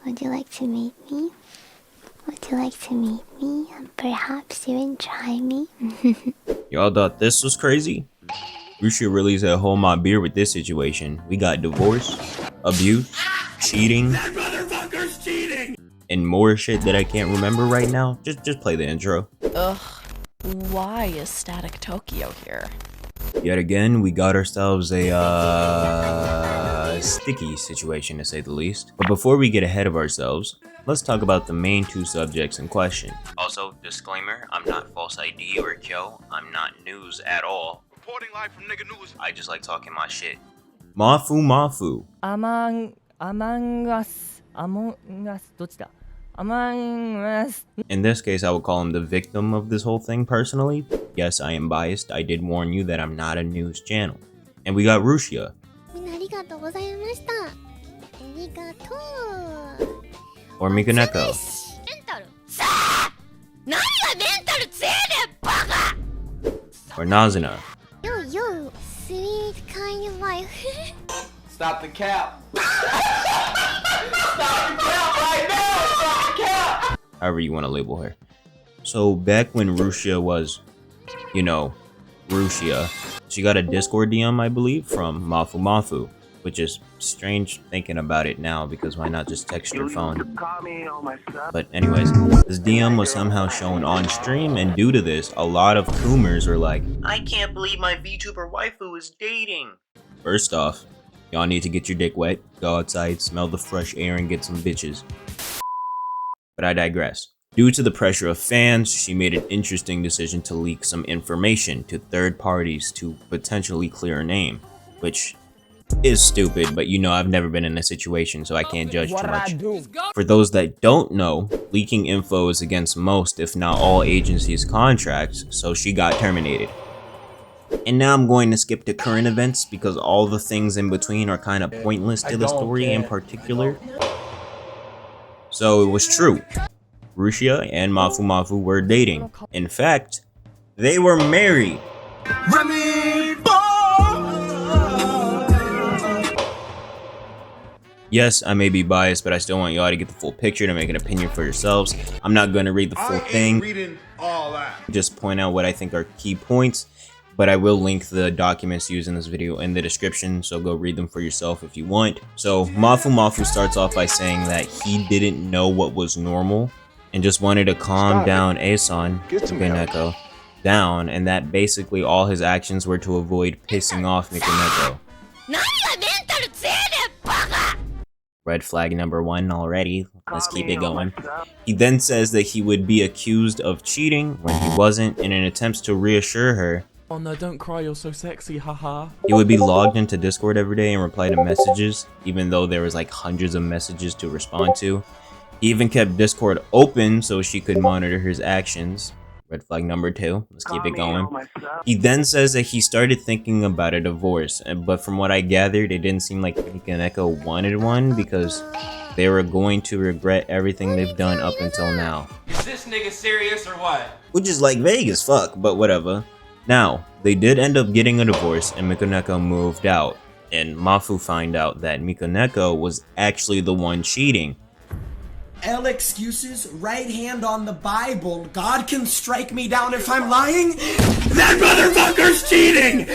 Would you like to meet me? Would you like to meet me and perhaps even try me? Y'all thought this was crazy? We should release a whole my beer with this situation. We got divorce, abuse, cheating, That motherfucker's cheating! and more shit that I can't remember right now. Just play the intro. Ugh, why is StaticTokyo here? Yet again, we got ourselves a sticky situation to say the least. But before we get ahead of ourselves, let's talk about the main two subjects in question. Also, disclaimer, I'm not false ID or Kyo. I'm not news at all. Reporting live from nigga news. I just like talking my shit. Mafumafu. Among Us. In this case, I would call him the victim of this whole thing personally. Yes, I am biased. I did warn you that I'm not a news channel. And we got Rushia. みんなありがとうございました。ありがとう。 Or Mikoneko. メンタル。さあ、何がメンタル強いねん、バカ。 Or Nazuna. Yo, yo, sweet kind of wife. Stop the cap. Stop the cap right now! Stop the cap! However you want to label her. So back when Rushia was, you know, Rushia, she got a Discord DM, I believe, from Mafumafu, which is strange thinking about it now because why not just text your phone? But anyways, this DM was somehow shown on stream, and due to this, a lot of Coomers were like, I can't believe my VTuber waifu is dating. First off, y'all need to get your dick wet, go outside, smell the fresh air, and get some bitches. But I digress. Due to the pressure of fans, she made an interesting decision to leak some information to third parties to potentially clear her name, which is stupid, but you know I've never been in a situation, so I can't judge too much. For those that don't know, leaking info is against most, if not all agencies' contracts, so she got terminated. And now I'm going to skip to current events because all the things in between are kind of pointless to the story in particular. So it was true. Rushia and Mafumafu were dating. In fact, they were married. Yes, I may be biased, but I still want y'all to get the full picture to make an opinion for yourselves. I'm not going to read the full thing, just point out what I think are key points, but I will link the documents used in this video in the description, so go read them for yourself if you want. So Mafumafu starts off by saying that he didn't know what was normal and just wanted to calm down Aeson, Mikoneko, down, and that basically all his actions were to avoid pissing off Mikoneko. Red flag number 1 already. Let's keep it going. He then says that he would be accused of cheating when he wasn't, and in attempts to reassure her, oh no, don't cry, you're so sexy, haha. He would be logged into Discord every day and reply to messages, even though there was like hundreds of messages to respond to. He even kept Discord open so she could monitor his actions. Red flag number 2. Let's keep it going. He then says that he started thinking about a divorce, but from what I gathered, it didn't seem like Mikoneko wanted one because they were going to regret everything they've done up until now. Is this nigga serious or what? Which is like vague as fuck, but whatever. Now, they did end up getting a divorce and Mikoneko moved out, and Mafu find out that Mikoneko was actually the one cheating. L excuses, right hand on the Bible, God can strike me down if I'm lying. That motherfucker's cheating!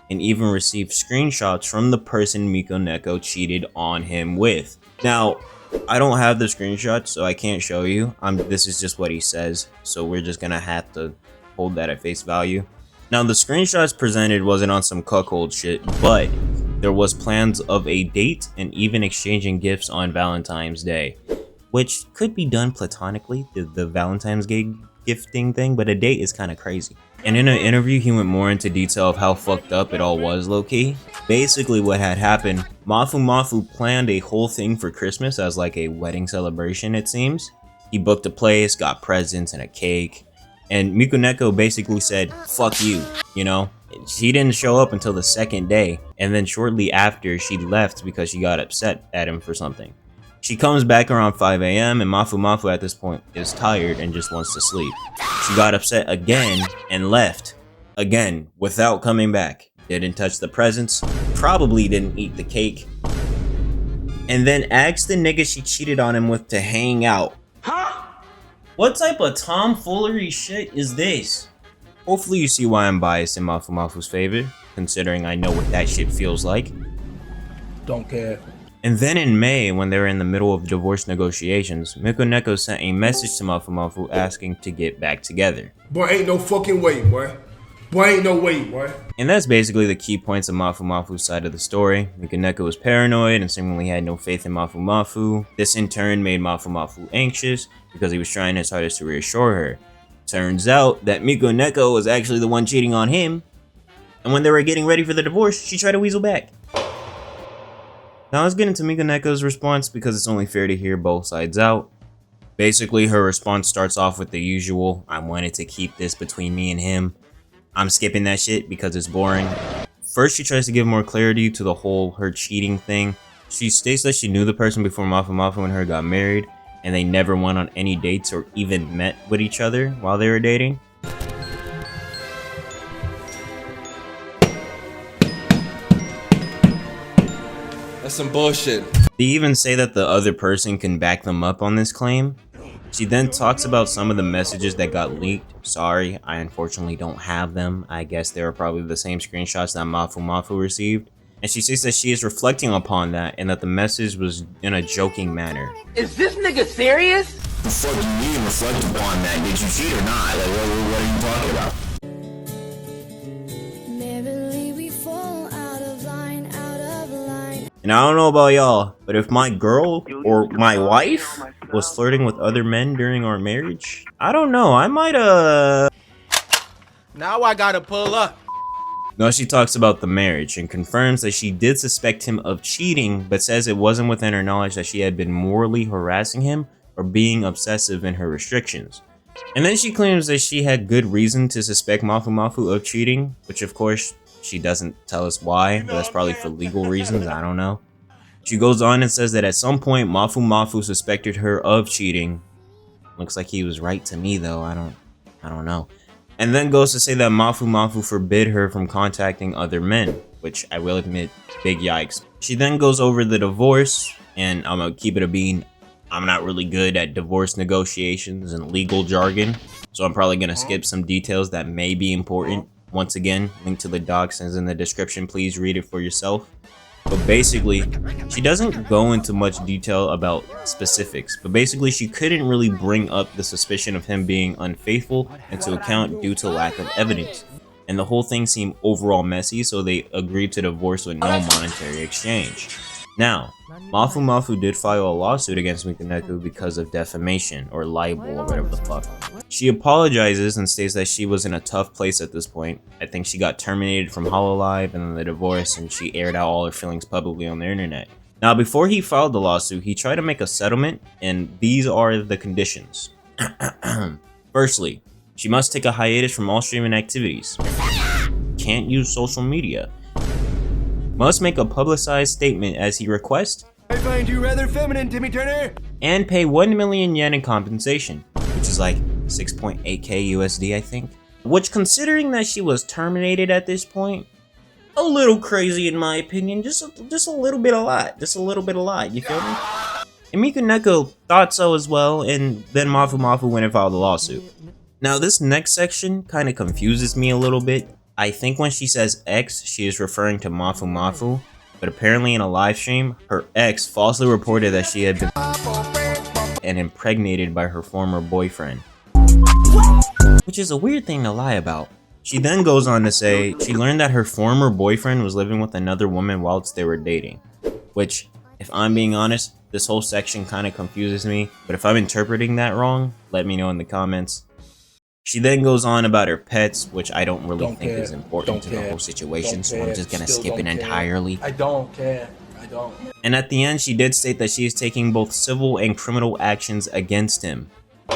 And even received screenshots from the person Mikoneko cheated on him with. Now, I don't have the screenshots, so I can't show you. This is just what he says, so we're just gonna have to hold that at face value. Now, the screenshots presented wasn't on some cuckold shit, but there was plans of a date and even exchanging gifts on Valentine's Day, which could be done platonically, the Valentine's Day gifting thing, but a date is kind of crazy. And in an interview, he went more into detail of how fucked up it all was, low-key. Basically, what had happened, Mafumafu planned a whole thing for Christmas as like a wedding celebration, it seems. He booked a place, got presents and a cake, and Mikoneko basically said, fuck you, you know? She didn't show up until the second day, and then shortly after, she left because she got upset at him for something. She comes back around 5 AM, and Mafumafu at this point is tired and just wants to sleep. She got upset again and left. Again, without coming back. Didn't touch the presents, probably didn't eat the cake. and then asked the nigga she cheated on him with to hang out. Huh? What type of tomfoolery shit is this? Hopefully you see why I'm biased in Mafumafu's favor, considering I know what that shit feels like. Don't care. And then in May, when they were in the middle of divorce negotiations, Mikoneko sent a message to Mafumafu asking to get back together. Boy, ain't no fucking way, boy. Boy, ain't no way, boy. And that's basically the key points of Mafumafu's side of the story. Mikoneko was paranoid and seemingly had no faith in Mafumafu. This in turn made Mafumafu anxious because he was trying his hardest to reassure her. Turns out that Mikoneko was actually the one cheating on him, and when they were getting ready for the divorce, she tried to weasel back. Now let's get into Mikoneko's response because it's only fair to hear both sides out. Basically, her response starts off with the usual, I wanted to keep this between me and him. I'm skipping that shit because it's boring. First, she tries to give more clarity to the whole her cheating thing. She states that she knew the person before Mafumafu and her got married, and they never went on any dates or even met with each other while they were dating. That's some bullshit. They even say that the other person can back them up on this claim. She then talks about some of the messages that got leaked. Sorry, I unfortunately don't have them. I guess they were probably the same screenshots that Mafumafu received. And she says that she is reflecting upon that and that the message was in a joking manner. Is this nigga serious? Before you even reflect upon that, did you cheat or not? Like, what are you talking about? Merrily we fall out of line, out of line. And I don't know about y'all, but if my girl or my wife was flirting with other men during our marriage, I don't know, I might Now I gotta pull up. No, she talks about the marriage and confirms that she did suspect him of cheating, but says it wasn't within her knowledge that she had been morally harassing him or being obsessive in her restrictions. And then she claims that she had good reason to suspect Mafumafu of cheating, which of course she doesn't tell us why, but that's probably for legal reasons, I don't know. She goes on and says that at some point Mafumafu suspected her of cheating. Looks like he was right to me though, I don't know. And then goes to say that Mafumafu forbid her from contacting other men, which I will admit, big yikes. She then goes over the divorce, and I'm gonna keep it a bean. I'm not really good at divorce negotiations and legal jargon, so I'm probably gonna skip some details that may be important. Once again, link to the docs is in the description, please read it for yourself. But basically, she doesn't go into much detail about specifics, but basically she couldn't really bring up the suspicion of him being unfaithful into account due to lack of evidence. And the whole thing seemed overall messy, so they agreed to divorce with no monetary exchange. Now, Mafumafu did file a lawsuit against Mikoneko because of defamation or libel or whatever the fuck. She apologizes and states that she was in a tough place at this point. I think she got terminated from Hololive and then the divorce, and she aired out all her feelings publicly on the internet. Now, before he filed the lawsuit, he tried to make a settlement, and these are the conditions. Firstly, she must take a hiatus from all streaming activities. Can't use social media. Must make a publicized statement as he requests. I find you rather feminine, Timmy Turner. And pay 1 million yen in compensation, which is like 6.8k USD, I think. Which, considering that she was terminated at this point, a little crazy in my opinion. Just a little bit a lot. Just a little bit a lot, you feel me? And Mikoneko thought so as well, and then Mafumafu went and filed a lawsuit. Now this next section kind of confuses me a little bit. I think when she says ex, she is referring to Mafumafu, but apparently in a live stream, her ex falsely reported that she had been and impregnated by her former boyfriend. Which is a weird thing to lie about. She then goes on to say she learned that her former boyfriend was living with another woman whilst they were dating. Which, if I'm being honest, this whole section kind of confuses me, but if I'm interpreting that wrong, let me know in the comments. She then goes on about her pets, which I don't really think is important to the whole situation, so I'm just gonna skip it entirely. I don't care. I don't. And at the end, she did state that she is taking both civil and criminal actions against him.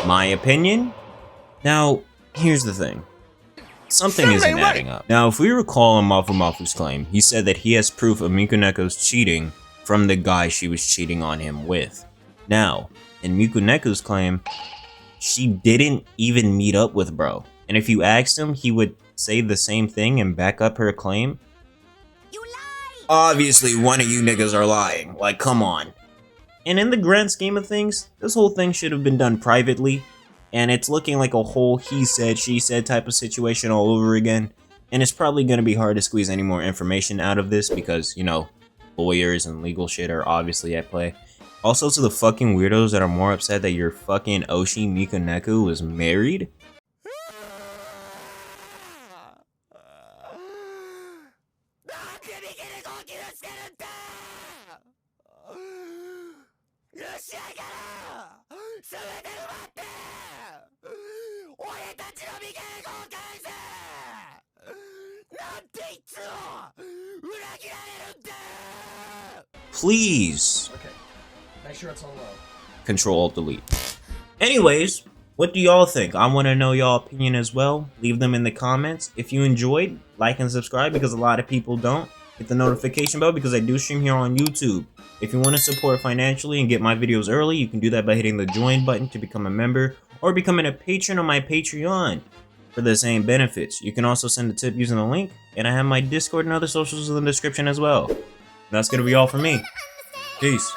My opinion? Now, here's the thing. Something isn't adding up. Now, if we recall on Mafumafu's claim, he said that he has proof of Mikoneko's cheating from the guy she was cheating on him with. Now, in Mikoneko's claim, she didn't even meet up with bro. And if you asked him, he would say the same thing and back up her claim. You lie! Obviously, one of you niggas are lying. Like, come on. And in the grand scheme of things, this whole thing should have been done privately, and it's looking like a whole he said, she said type of situation all over again. And it's probably going to be hard to squeeze any more information out of this because, you know, lawyers and legal shit are obviously at play. Also, to the fucking weirdos that are more upset that your fucking Oshi Mikoneku was married, please Okay. Make sure it's on low. Control-Alt-Delete. Anyways, what do y'all think? I want to know y'all opinion as well. Leave them in the comments. If you enjoyed, like and subscribe because a lot of people don't. Hit the notification bell because I do stream here on YouTube. If you want to support financially and get my videos early, you can do that by hitting the join button to become a member or becoming a patron on my Patreon for the same benefits. You can also send a tip using the link, and I have my Discord and other socials in the description as well. That's going to be all for me. Peace.